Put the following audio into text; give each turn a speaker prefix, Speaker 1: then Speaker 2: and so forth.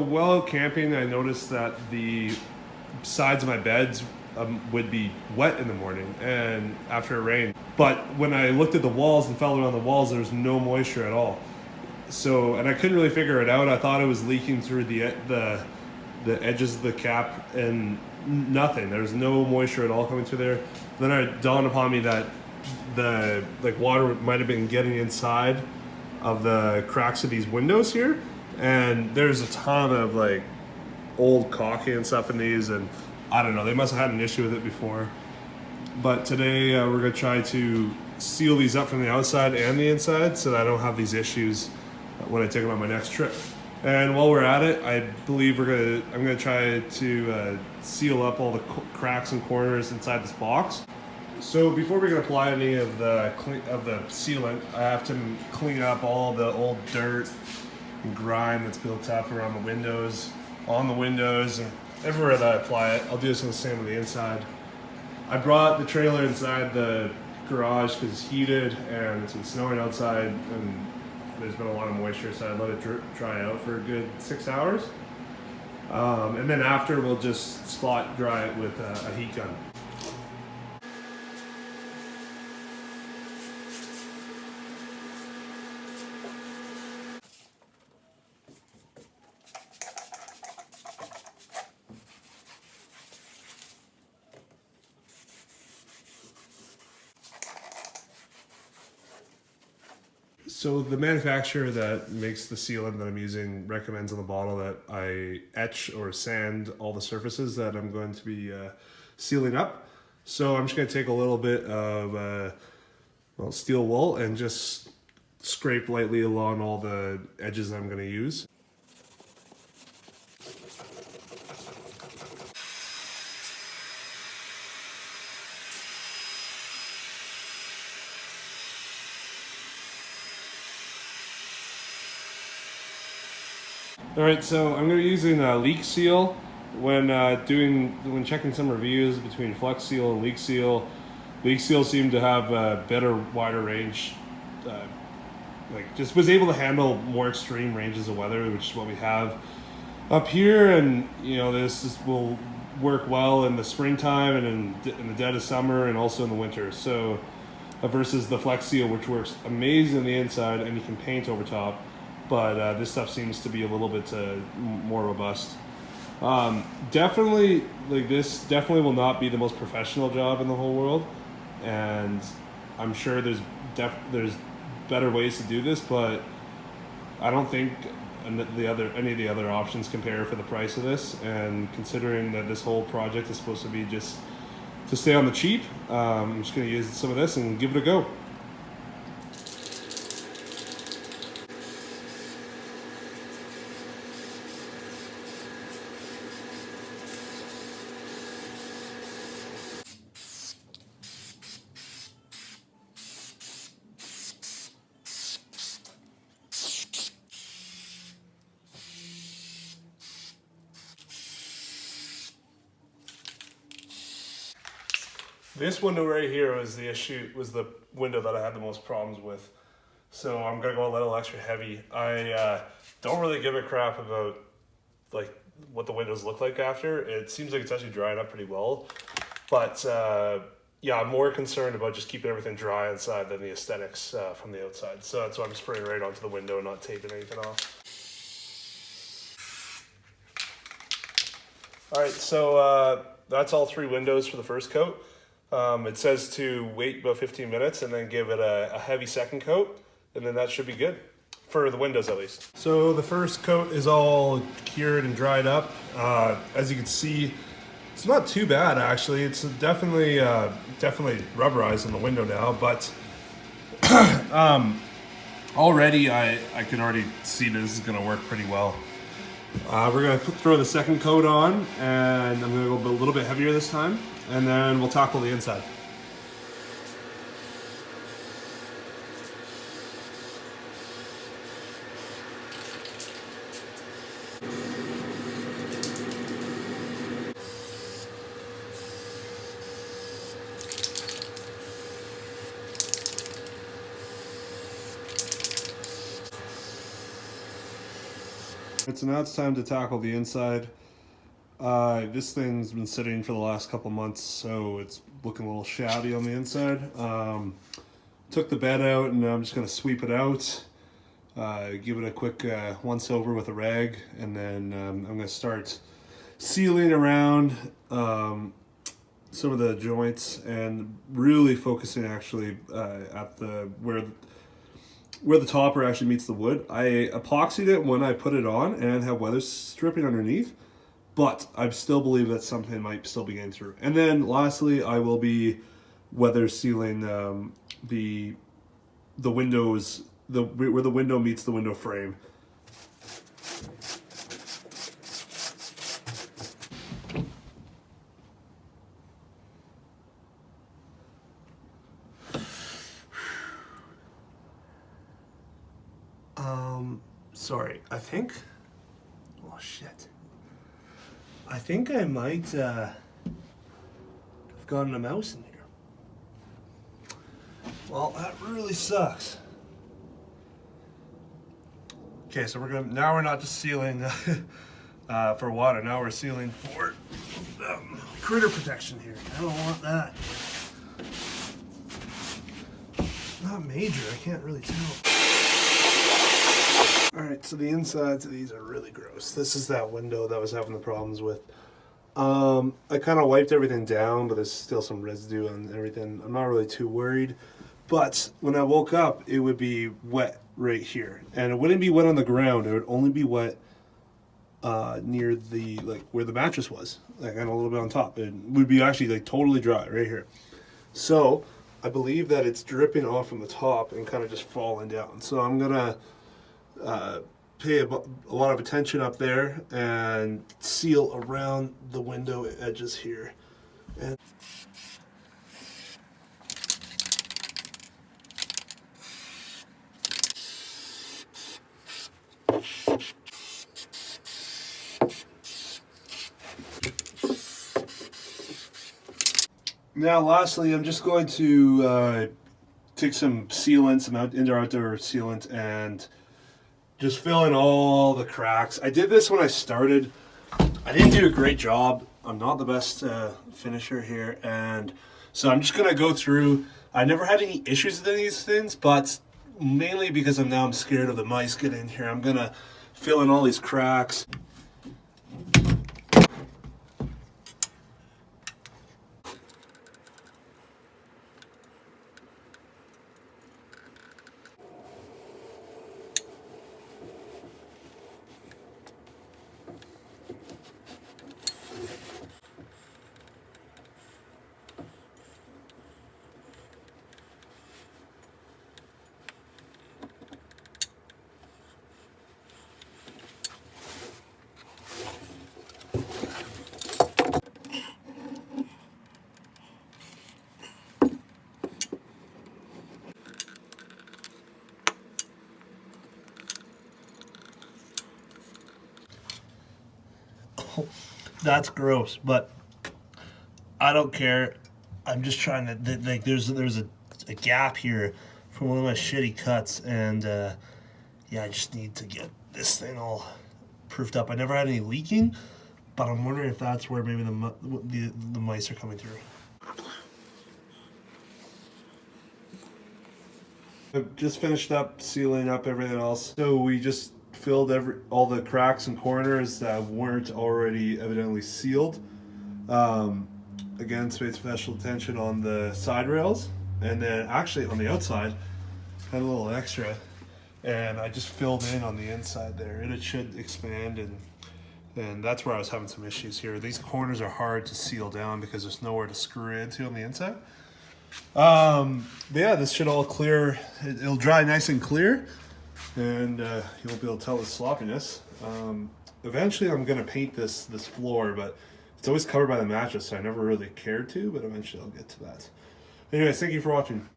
Speaker 1: While out camping, I noticed that the sides of my beds would be wet in the morning and after it rained. But when I looked at the walls and felt around the walls, there was no moisture at all. So, and I couldn't really figure it out. I thought it was leaking through the edges of the cap, and nothing. There was no moisture at all coming through there. Then it dawned upon me that the water might have been getting inside of the cracks of these windows here, and there's a ton of like old caulking and stuff in these, and I don't know, they must have had an issue with it before. But today we're gonna try to seal these up from the outside and the inside so that I don't have these issues when I take them on my next trip. And while we're at it, I believe I'm gonna try to seal up all the cracks and corners inside this box. So before we can apply any of the sealant, I have to clean up all the old dirt and grime that's built up around the windows, on the windows, and everywhere that I apply it. I'll do this on the same with the inside. I brought the trailer inside the garage because it's heated and it's been snowing outside, and there's been a lot of moisture, so I let it dry out for a good 6 hours. And then after, we'll just spot dry it with a heat gun. So the manufacturer that makes the sealant that I'm using recommends on the bottle that I etch or sand all the surfaces that I'm going to be sealing up. So I'm just going to take a little bit of steel wool and just scrape lightly along all the edges that I'm going to use. All right, so I'm going to be using leak seal when checking some reviews between Flex Seal and Leak Seal. Leak Seal seemed to have a better, wider range. Just was able to handle more extreme ranges of weather, which is what we have up here. And this will work well in the springtime and in the dead of summer, and also in the winter. So versus the Flex Seal, which works amazing on the inside and you can paint over top. But this stuff seems to be a little bit more robust. Definitely, this definitely will not be the most professional job in the whole world, and I'm sure there's better ways to do this, but I don't think any of the other options compare for the price of this. And considering that this whole project is supposed to be just to stay on the cheap, I'm just going to use some of this and give it a go. This window right here was the window that I had the most problems with. So I'm gonna go a little extra heavy. I don't really give a crap about what the windows look like after. It seems like it's actually drying up pretty well. But yeah, I'm more concerned about just keeping everything dry inside than the aesthetics from the outside. So that's why I'm spraying right onto the window and not taping anything off. All right, so that's all 3 windows for the first coat. It says to wait about 15 minutes and then give it a heavy second coat, and then that should be good, for the windows at least. So the first coat is all cured and dried up. As you can see, it's not too bad actually. It's definitely rubberized on the window now, but already I can already see this is gonna work pretty well. We're gonna throw the second coat on, and I'm gonna go a little bit heavier this time, and then we'll tackle the inside. So now it's time to tackle the inside. This thing's been sitting for the last couple months, so it's looking a little shabby on the inside. Took the bed out, and I'm just going to sweep it out, give it a quick once over with a rag, and then I'm going to start sealing around some of the joints and really focusing actually at the where the topper actually meets the wood. I epoxied it when I put it on and have weather stripping underneath, but I still believe that something might still be getting through. And then lastly, I will be weather sealing the windows, where the window meets the window frame. Sorry, I think, oh shit. I think I might have gotten a mouse in here. Well, that really sucks. Okay, so now we're not just sealing for water, now we're sealing for critter protection here. I don't want that. Not major, I can't really tell. Alright, so the insides of these are really gross. This is that window that I was having the problems with. I kind of wiped everything down, but there's still some residue on everything. I'm not really too worried. But when I woke up, it would be wet right here. And it wouldn't be wet on the ground. It would only be wet near the, like, where the mattress was. Like, and a little bit on top. It would be actually, like, totally dry right here. So, I believe that it's dripping off from the top and kind of just falling down. So I'm going to pay a lot of attention up there and seal around the window edges here. And now lastly, I'm just going to take some sealant, some indoor-outdoor sealant, and just fill in all the cracks. I did this when I started. I didn't do a great job. I'm not the best finisher here, and so I'm just gonna go through. I never had any issues with any of these things, but mainly because I'm scared of the mice getting in here. I'm gonna fill in all these cracks. That's gross, but I don't care. I'm just trying to, like, there's a gap here from one of my shitty cuts, and yeah, I just need to get this thing all proofed up. I never had any leaking, but I'm wondering if that's where maybe the mice are coming through. I've just finished up sealing up everything else. So we just filled all the cracks and corners that weren't already evidently sealed. Again, paid special attention on the side rails, and then actually on the outside, had a little extra, and I just filled in on the inside there, and it should expand, and that's where I was having some issues here. These corners are hard to seal down because there's nowhere to screw into on the inside. But yeah, this should all clear. It'll dry nice and clear, and you won't be able to tell the sloppiness. Eventually I'm going to paint this floor, but it's always covered by the mattress, so I never really cared to, but eventually I'll get to that. Anyways, thank you for watching.